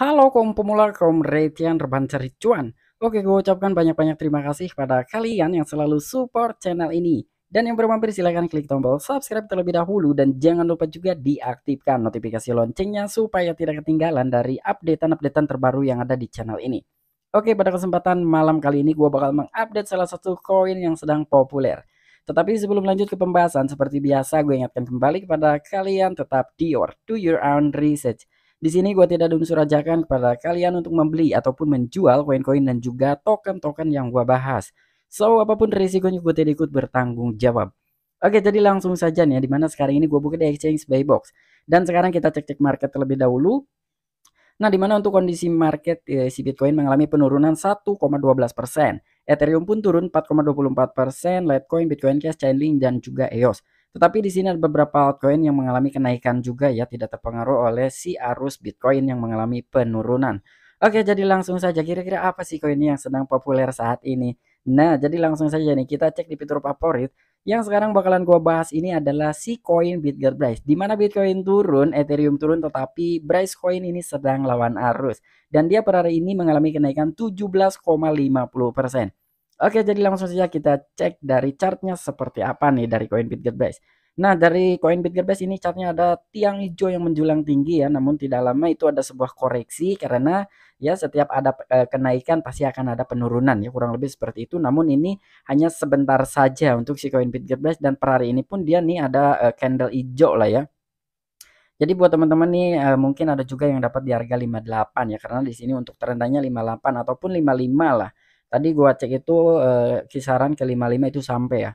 Halo kaum pemula, kaum retian rebahan cari cuan. Oke, gue ucapkan banyak-banyak terima kasih pada kalian yang selalu support channel ini. Dan yang belum mampir silahkan klik tombol subscribe terlebih dahulu dan jangan lupa juga diaktifkan notifikasi loncengnya supaya tidak ketinggalan dari updatean-updatean terbaru yang ada di channel ini. Oke, pada kesempatan malam kali ini gue bakal mengupdate salah satu koin yang sedang populer. Tetapi sebelum lanjut ke pembahasan, seperti biasa gue ingatkan kembali kepada kalian tetap do your own research. Di sini gue tidak ada unsur ajakan kepada kalian untuk membeli ataupun menjual koin-koin dan juga token-token yang gue bahas. So, apapun risikonya gue tidak ikut bertanggung jawab. Oke, jadi langsung saja nih ya, dimana sekarang ini gue buka di exchange buy box. Dan sekarang kita cek-cek market terlebih dahulu. Nah, di mana untuk kondisi market si Bitcoin mengalami penurunan 1,12%. Ethereum pun turun 4,24%, Litecoin, Bitcoin Cash, Chainlink dan juga EOS. Tetapi di sini ada beberapa altcoin yang mengalami kenaikan juga ya, tidak terpengaruh oleh si arus Bitcoin yang mengalami penurunan. Oke, jadi langsung saja kira-kira apa sih koin yang sedang populer saat ini? Nah, jadi langsung saja nih kita cek di fitur favorit. Yang sekarang bakalan gua bahas ini adalah si koin Bitget Price. Di mana Bitcoin turun, Ethereum turun, tetapi Price coin ini sedang lawan arus. Dan dia per hari ini mengalami kenaikan 17,50%. Oke, jadi langsung saja kita cek dari chartnya seperti apa nih dari koin Bitget Price. Nah, dari koin Bitget Price ini chartnya ada tiang hijau yang menjulang tinggi ya, namun tidak lama itu ada sebuah koreksi karena ya setiap ada kenaikan pasti akan ada penurunan ya, kurang lebih seperti itu. Namun ini hanya sebentar saja untuk si koin Bitget dan per hari ini pun dia nih ada candle hijau lah ya. Jadi buat teman-teman nih mungkin ada juga yang dapat di harga 58 ya, karena di sini untuk terendahnya 58 ataupun 55 lah. Tadi gua cek itu kisaran ke 55 itu sampai ya.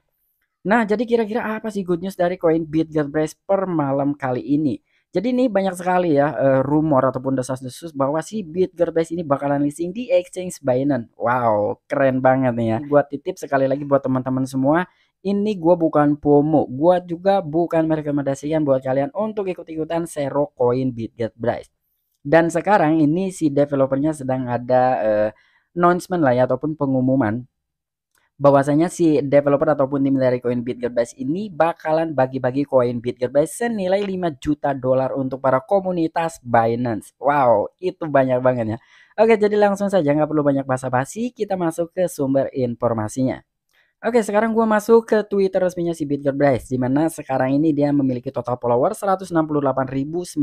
Nah, jadi kira-kira apa sih good news dari koin Bitget per malam kali ini? Jadi ini banyak sekali ya rumor ataupun desas-desus bahwa si Bitget ini bakalan listing di exchange Binance. Wow, keren banget nih ya. Buat titip sekali lagi buat teman-teman semua, ini gua bukan promo, gua juga bukan merekomendasikan buat kalian untuk ikut-ikutan sero koin Bitget. Dan sekarang ini si developernya sedang ada announcement lah ya ataupun pengumuman bahwasanya si developer ataupun tim dari koin Bitget ini bakalan bagi-bagi koin Bitget senilai 5 juta dolar untuk para komunitas Binance. Wow, itu banyak banget ya. Oke, jadi langsung saja nggak perlu banyak basa-basi, kita masuk ke sumber informasinya. Oke, sekarang gua masuk ke Twitter resminya si Bitget di mana sekarang ini dia memiliki total followers 168.914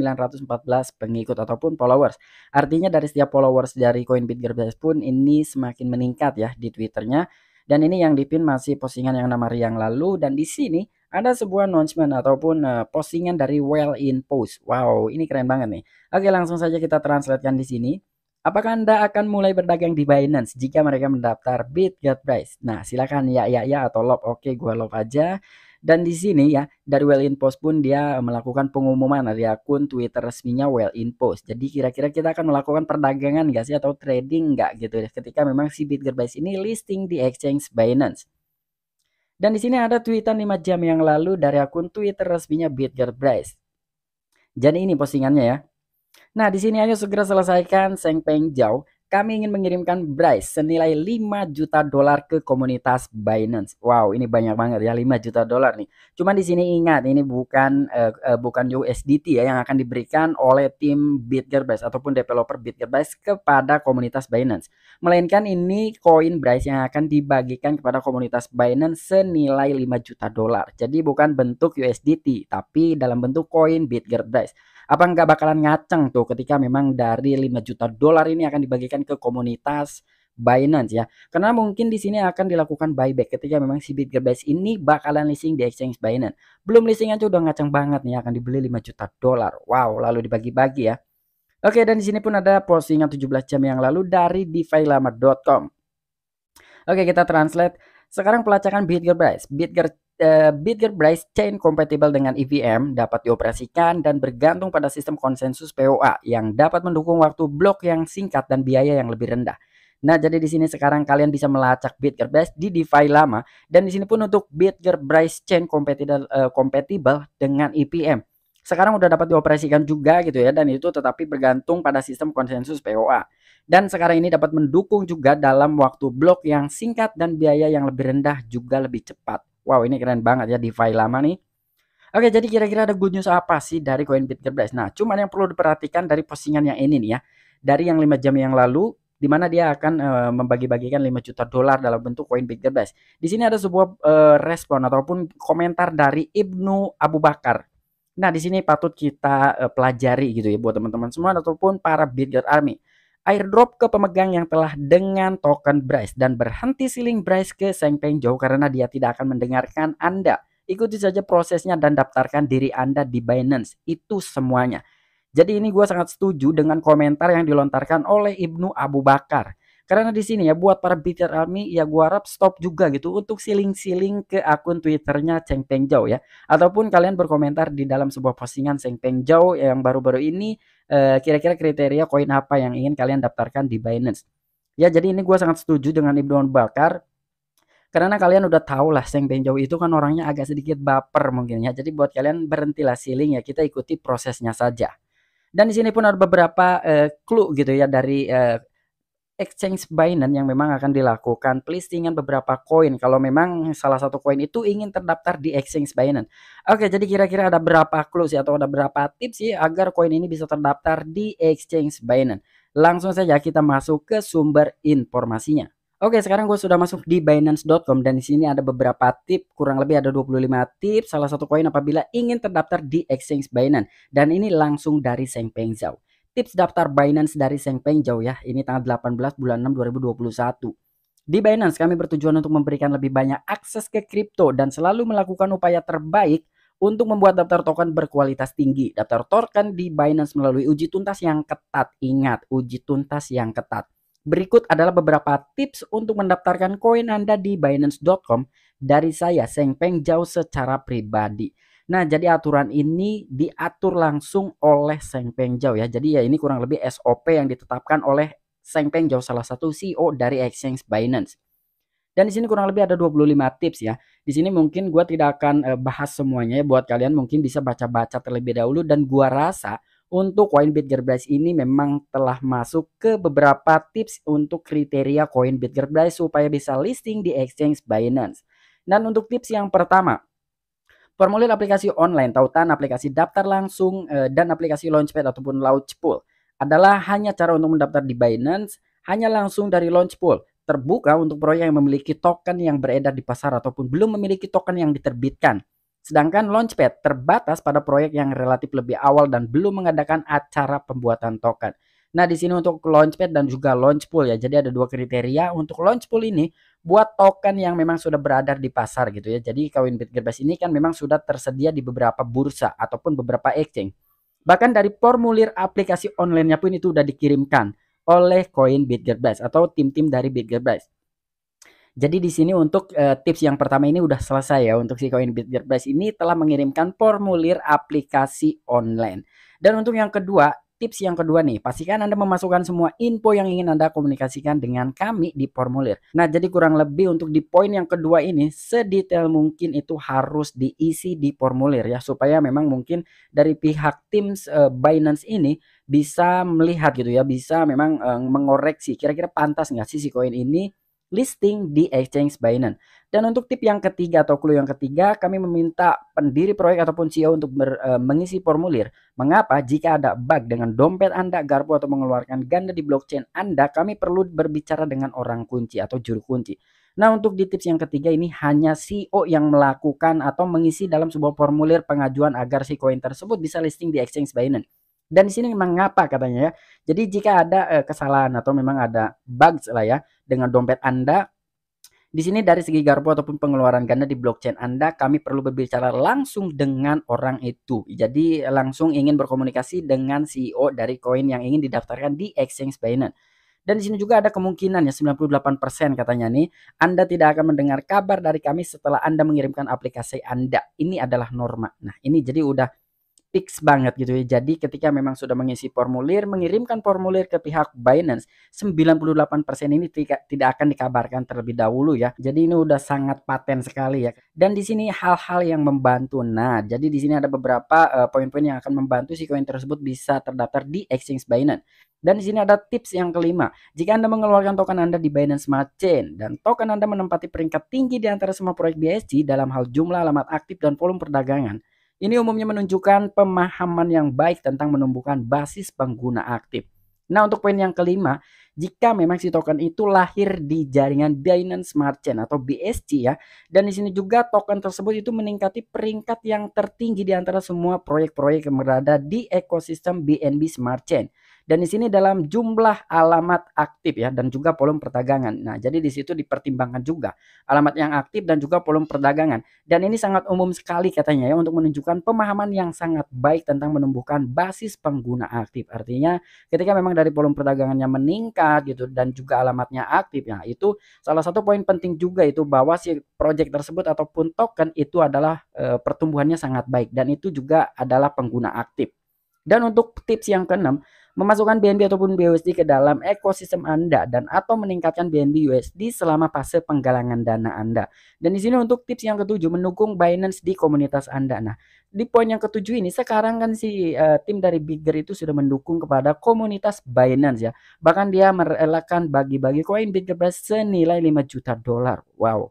pengikut ataupun followers. Artinya dari setiap followers dari koin Bitget pun ini semakin meningkat ya di Twitternya. Dan ini yang dipin masih postingan yang 6 hari yang lalu dan di sini ada sebuah announcement ataupun postingan dari Well in Post. Wow, ini keren banget nih. Oke, langsung saja kita translatekan di sini. Apakah Anda akan mulai berdagang di Binance jika mereka mendaftar Bitget Price? Nah, silakan ya atau love. Oke, gua love aja. Dan di sini ya, dari Well in Post pun dia melakukan pengumuman dari akun Twitter resminya Well in Post. Jadi kira-kira kita akan melakukan perdagangan nggak sih atau trading nggak gitu ya ketika memang si Bitget Price ini listing di exchange Binance. Dan di sini ada tweetan 5 jam yang lalu dari akun Twitter resminya Bitget Price. Jadi ini postingannya ya. Nah, di sini ayo segera selesaikan Seng Peng Jiao. Kami ingin mengirimkan Bryce senilai 5 juta dolar ke komunitas Binance. Wow, ini banyak banget ya 5 juta dolar nih. Cuman di sini ingat ini bukan USDT ya yang akan diberikan oleh tim Bitget ataupun developer Bitget kepada komunitas Binance. Melainkan ini koin Bryce yang akan dibagikan kepada komunitas Binance senilai 5 juta dolar. Jadi bukan bentuk USDT tapi dalam bentuk koin Bitget. Apa nggak bakalan ngaceng tuh ketika memang dari 5 juta dolar ini akan dibagikan ke komunitas Binance ya. Karena mungkin di sini akan dilakukan buyback ketika memang si Bitget ini bakalan listing di exchange Binance. Belum listing aja udah ngaceng banget nih akan dibeli 5 juta dolar. Wow, lalu dibagi-bagi ya. Oke, dan di sini pun ada postingan 17 jam yang lalu dari defilamat.com. Oke, kita translate. Sekarang pelacakan Bitget Price chain kompatibel dengan EVM dapat dioperasikan dan bergantung pada sistem konsensus POA yang dapat mendukung waktu blok yang singkat dan biaya yang lebih rendah. Nah, jadi di sini sekarang kalian bisa melacak Bitget di DeFi lama dan di sini pun untuk Bitget chain kompatibel dengan EVM. Sekarang udah dapat dioperasikan juga gitu ya dan itu tetapi bergantung pada sistem konsensus POA. Dan sekarang ini dapat mendukung juga dalam waktu blok yang singkat dan biaya yang lebih rendah juga lebih cepat. Wow, ini keren banget ya DeFi lama nih. Oke, jadi kira-kira ada good news apa sih dari koin Bitget? Nah, cuman yang perlu diperhatikan dari postingan yang ini nih ya. dari yang 5 jam yang lalu, di mana dia akan membagi-bagikan 5 juta dolar dalam bentuk koin Bigger Bash. Di sini ada sebuah respon ataupun komentar dari Ibnu Abu Bakar. Nah, di sini patut kita pelajari gitu ya buat teman-teman semua ataupun para Bigger Army. Airdrop ke pemegang yang telah dengan token Bryce dan berhenti sealing Bryce ke Seng Pengjou karena dia tidak akan mendengarkan Anda. Ikuti saja prosesnya dan daftarkan diri Anda di Binance. Itu semuanya. Jadi ini gue sangat setuju dengan komentar yang dilontarkan oleh Ibnu Abu Bakar. Karena di sini ya buat para Bitter Army ya gue harap stop juga gitu untuk siling-siling ke akun Twitternya Cheng Pengjou ya. Ataupun kalian berkomentar di dalam sebuah postingan Cheng Pengjou yang baru-baru ini kira-kira kriteria koin apa yang ingin kalian daftarkan di Binance. Ya jadi ini gue sangat setuju dengan Ibnu Abu Bakar. Karena kalian udah tahu lah Cheng Pengjou itu kan orangnya agak sedikit baper mungkin ya. Jadi buat kalian berhentilah siling ya, kita ikuti prosesnya saja. Dan di sini pun ada beberapa clue gitu ya dari exchange Binance yang memang akan dilakukan pelistingan beberapa koin kalau memang salah satu koin itu ingin terdaftar di exchange Binance. Oke, jadi kira-kira ada berapa clue sih atau ada berapa tips sih agar koin ini bisa terdaftar di exchange Binance. Langsung saja kita masuk ke sumber informasinya. Oke, sekarang gue sudah masuk di Binance.com dan di sini ada beberapa tips, kurang lebih ada 25 tips salah satu koin apabila ingin terdaftar di exchange Binance dan ini langsung dari Seng Pengjou. Tips daftar Binance dari Seng Pengjou ya, ini tanggal 18 bulan 6 2021. Di Binance kami bertujuan untuk memberikan lebih banyak akses ke kripto dan selalu melakukan upaya terbaik untuk membuat daftar token berkualitas tinggi. Daftar token di Binance melalui uji tuntas yang ketat. Ingat, uji tuntas yang ketat. Berikut adalah beberapa tips untuk mendaftarkan koin Anda di Binance.com dari saya Seng Pengjou secara pribadi. Nah, jadi aturan ini diatur langsung oleh Seng Pengjou ya. Jadi ya ini kurang lebih SOP yang ditetapkan oleh Seng Pengjou, salah satu CEO dari exchange Binance. Dan di sini kurang lebih ada 25 tips ya. Di sini mungkin gua tidak akan bahas semuanya ya, buat kalian mungkin bisa baca-baca terlebih dahulu dan gua rasa untuk koin Bigger Bash ini memang telah masuk ke beberapa tips untuk kriteria koin Bigger Bash supaya bisa listing di exchange Binance. Dan untuk tips yang pertama, formulir aplikasi online, tautan aplikasi daftar langsung dan aplikasi Launchpad ataupun Launchpool adalah hanya cara untuk mendaftar di Binance hanya langsung dari Launchpool. Terbuka untuk proyek yang memiliki token yang beredar di pasar ataupun belum memiliki token yang diterbitkan. Sedangkan Launchpad terbatas pada proyek yang relatif lebih awal dan belum mengadakan acara pembuatan token. Nah, di sini untuk Launchpad dan juga Launchpool ya. Jadi ada dua kriteria untuk Launchpool ini buat token yang memang sudah beredar di pasar gitu ya. Jadi koin Bigger Bash ini kan memang sudah tersedia di beberapa bursa ataupun beberapa exchange. Bahkan dari formulir aplikasi online-nya pun itu udah dikirimkan oleh koin Bigger Bash atau tim-tim dari Bigger Bash. Jadi di sini untuk tips yang pertama ini udah selesai ya, untuk si koin Bigger Bash ini telah mengirimkan formulir aplikasi online. Dan untuk yang kedua, tips yang kedua nih, pastikan Anda memasukkan semua info yang ingin Anda komunikasikan dengan kami di formulir. Nah, jadi kurang lebih untuk di poin yang kedua ini sedetail mungkin itu harus diisi di formulir ya, supaya memang mungkin dari pihak tim Binance ini bisa melihat gitu ya, bisa memang mengoreksi kira-kira pantas nggak sih si koin ini listing di exchange Binance. Dan untuk tip yang ketiga atau clue yang ketiga, kami meminta pendiri proyek ataupun CEO untuk mengisi formulir. Mengapa jika ada bug dengan dompet Anda, garpu atau mengeluarkan ganda di blockchain Anda, kami perlu berbicara dengan orang kunci atau juru kunci. Nah, untuk di tips yang ketiga ini hanya CEO yang melakukan atau mengisi dalam sebuah formulir pengajuan agar si koin tersebut bisa listing di exchange Binance. Dan di sini mengapa katanya ya. Jadi jika ada kesalahan atau memang ada bugs lah ya dengan dompet Anda, di sini dari segi garpu ataupun pengeluaran ganda di blockchain Anda, kami perlu berbicara langsung dengan orang itu. Jadi langsung ingin berkomunikasi dengan CEO dari koin yang ingin didaftarkan di exchange Binance. Dan di sini juga ada kemungkinan ya 98% katanya nih, Anda tidak akan mendengar kabar dari kami setelah Anda mengirimkan aplikasi Anda. Ini adalah norma. Nah, ini jadi udah fix banget gitu ya. Jadi ketika memang sudah mengisi formulir, mengirimkan formulir ke pihak Binance, 98% ini tidak akan dikabarkan terlebih dahulu ya. Jadi ini udah sangat paten sekali ya. Dan di sini hal-hal yang membantu. Nah, jadi di sini ada beberapa poin-poin yang akan membantu si koin tersebut bisa terdaftar di exchange Binance. Dan di sini ada tips yang kelima. Jika Anda mengeluarkan token Anda di Binance Smart Chain dan token Anda menempati peringkat tinggi di antara semua proyek BSC dalam hal jumlah alamat aktif dan volume perdagangan, ini umumnya menunjukkan pemahaman yang baik tentang menumbuhkan basis pengguna aktif. Nah, untuk poin yang kelima, jika memang si token itu lahir di jaringan Binance Smart Chain atau BSC ya, dan di sini juga token tersebut itu meningkati peringkat yang tertinggi di antara semua proyek-proyek yang berada di ekosistem BNB Smart Chain. Dan di sini dalam jumlah alamat aktif ya dan juga volume perdagangan. Nah, jadi di situ dipertimbangkan juga alamat yang aktif dan juga volume perdagangan. Dan ini sangat umum sekali katanya ya untuk menunjukkan pemahaman yang sangat baik tentang menumbuhkan basis pengguna aktif. Artinya ketika memang dari volume perdagangannya meningkat gitu dan juga alamatnya aktif ya, itu salah satu poin penting juga itu bahwa si project tersebut ataupun token itu adalah pertumbuhannya sangat baik dan itu juga adalah pengguna aktif. Dan untuk tips yang keenam, memasukkan BNB ataupun BUSD ke dalam ekosistem Anda dan atau meningkatkan BNB USD selama fase penggalangan dana Anda. Dan di sini untuk tips yang ketujuh, mendukung Binance di komunitas Anda. Nah, di poin yang ketujuh ini sekarang kan si tim dari Bigger itu sudah mendukung kepada komunitas Binance ya. Bahkan dia merelakan bagi-bagi koin Bigger senilai 5 juta dolar. Wow.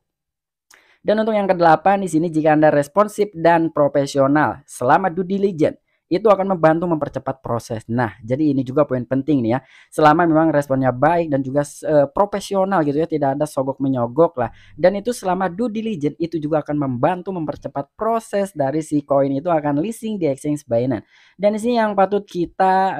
Dan untuk yang kedelapan di sini, jika Anda responsif dan profesional selama due diligence, itu akan membantu mempercepat proses. Nah, jadi ini juga poin penting nih ya. Selama memang responnya baik dan juga profesional gitu ya, tidak ada sogok menyogok lah. Dan itu selama due diligence itu juga akan membantu mempercepat proses dari si koin itu akan listing di exchange Binance. Dan di sini yang patut kita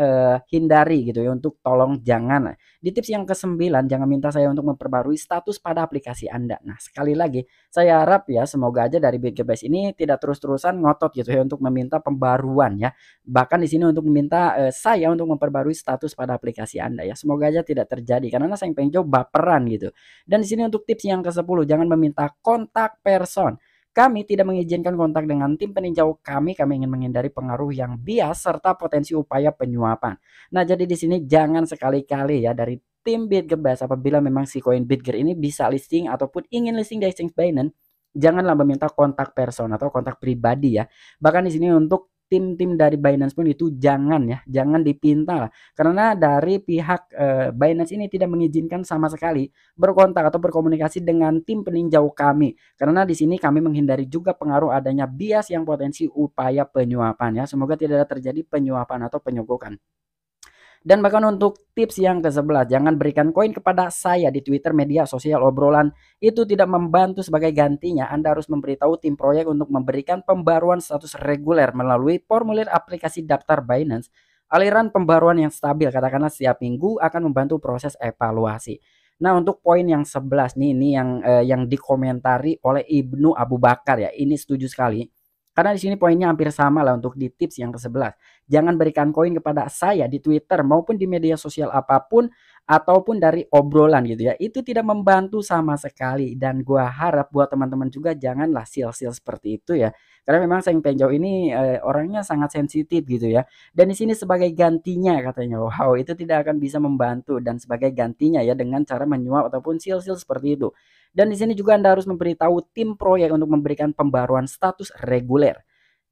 hindari gitu ya untuk tolong jangan. Di tips yang ke-9, jangan minta saya untuk memperbarui status pada aplikasi Anda. Nah, sekali lagi saya harap ya semoga aja dari BiggerBase ini tidak terus-terusan ngotot gitu ya untuk meminta pembaruan ya. Bahkan di sini untuk meminta saya untuk memperbarui status pada aplikasi Anda ya. Semoga aja tidak terjadi karena saya pengen coba baperan gitu. Dan di sini untuk tips yang ke-10, jangan meminta kontak person. Kami tidak mengizinkan kontak dengan tim peninjau kami. Kami ingin menghindari pengaruh yang bias serta potensi upaya penyuapan. Nah, jadi di sini jangan sekali-kali ya dari tim BitGeBase apabila memang si koin BitGer ini bisa listing ataupun ingin listing di exchange Binance, janganlah meminta kontak person atau kontak pribadi ya. Bahkan di sini untuk tim-tim dari Binance pun itu jangan ya, jangan dipinta lah. Karena dari pihak Binance ini tidak mengizinkan sama sekali berkontak atau berkomunikasi dengan tim peninjau kami. Karena di sini kami menghindari juga pengaruh adanya bias yang potensi upaya penyuapan ya. Semoga tidak terjadi penyuapan atau penyogokan. Dan bahkan untuk tips yang ke-11, jangan berikan koin kepada saya di Twitter, media sosial, obrolan. Itu tidak membantu sebagai gantinya. Anda harus memberitahu tim proyek untuk memberikan pembaruan status reguler melalui formulir aplikasi daftar Binance. Aliran pembaruan yang stabil, katakanlah setiap minggu, akan membantu proses evaluasi. Nah, untuk poin yang 11 nih, ini yang dikomentari oleh Ibnu Abu Bakar ya. Ini setuju sekali. Karena di sini poinnya hampir sama lah untuk di tips yang ke-11. Jangan berikan koin kepada saya di Twitter maupun di media sosial apapun ataupun dari obrolan gitu ya. Itu tidak membantu sama sekali dan gua harap buat teman-teman juga janganlah sil-sil seperti itu ya. Karena memang Seng Penjau ini orangnya sangat sensitif gitu ya. Dan di sini sebagai gantinya katanya, wow itu tidak akan bisa membantu dan sebagai gantinya ya dengan cara menyuap ataupun sil-sil seperti itu. Dan di sini juga Anda harus memberitahu tim proyek untuk memberikan pembaruan status reguler.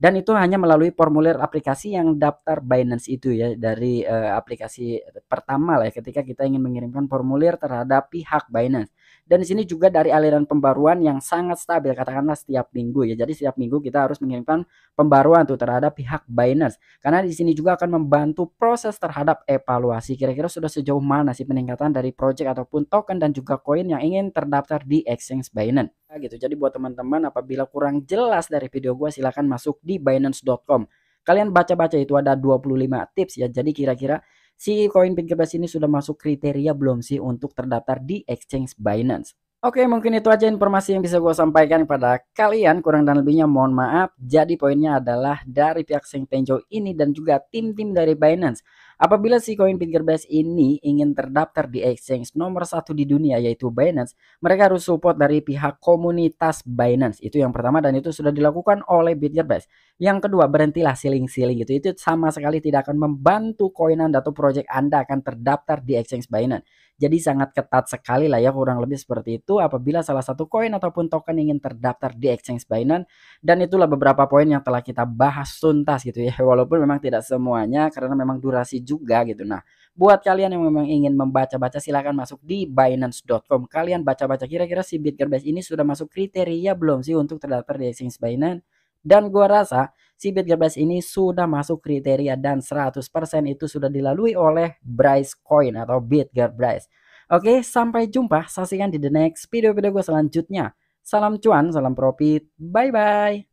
Dan itu hanya melalui formulir aplikasi yang daftar Binance itu ya dari aplikasi pertama lah ya ketika kita ingin mengirimkan formulir terhadap pihak Binance. Dan di sini juga dari aliran pembaruan yang sangat stabil katakanlah setiap minggu ya. Jadi setiap minggu kita harus mengirimkan pembaruan tuh terhadap pihak Binance. Karena di sini juga akan membantu proses terhadap evaluasi. Kira-kira sudah sejauh mana sih peningkatan dari project ataupun token dan juga koin yang ingin terdaftar di exchange Binance. Gitu. Jadi buat teman-teman apabila kurang jelas dari video gue silahkan masuk di Binance.com. Kalian baca-baca itu ada 25 tips ya. Jadi kira-kira si koin BitGeBase ini sudah masuk kriteria belum sih untuk terdaftar di exchange Binance. Oke, mungkin itu aja informasi yang bisa gue sampaikan kepada kalian. Kurang dan lebihnya mohon maaf. Jadi poinnya adalah dari pihak Seng Penjau ini dan juga tim-tim dari Binance. Apabila si koin BitGeBase ini ingin terdaftar di exchange nomor 1 di dunia yaitu Binance, mereka harus support dari pihak komunitas Binance. Itu yang pertama dan itu sudah dilakukan oleh BitGeBase. Yang kedua, berhentilah siling-siling gitu. Itu sama sekali tidak akan membantu koin Anda atau project Anda akan terdaftar di exchange Binance. Jadi sangat ketat sekali lah ya kurang lebih seperti itu apabila salah satu koin ataupun token ingin terdaftar di exchange Binance. Dan itulah beberapa poin yang telah kita bahas tuntas gitu ya. Walaupun memang tidak semuanya karena memang durasi juga gitu. Nah, buat kalian yang memang ingin membaca-baca silahkan masuk di Binance.com. Kalian baca-baca kira-kira si BitGeBase ini sudah masuk kriteria belum sih untuk terdaftar di exchange Binance. Dan gua rasa si Bitget ini sudah masuk kriteria dan 100% itu sudah dilalui oleh Bryce Coin atau Bitget. Oke, sampai jumpa, saksikan di the next video-video gue selanjutnya. Salam cuan, salam profit, bye bye.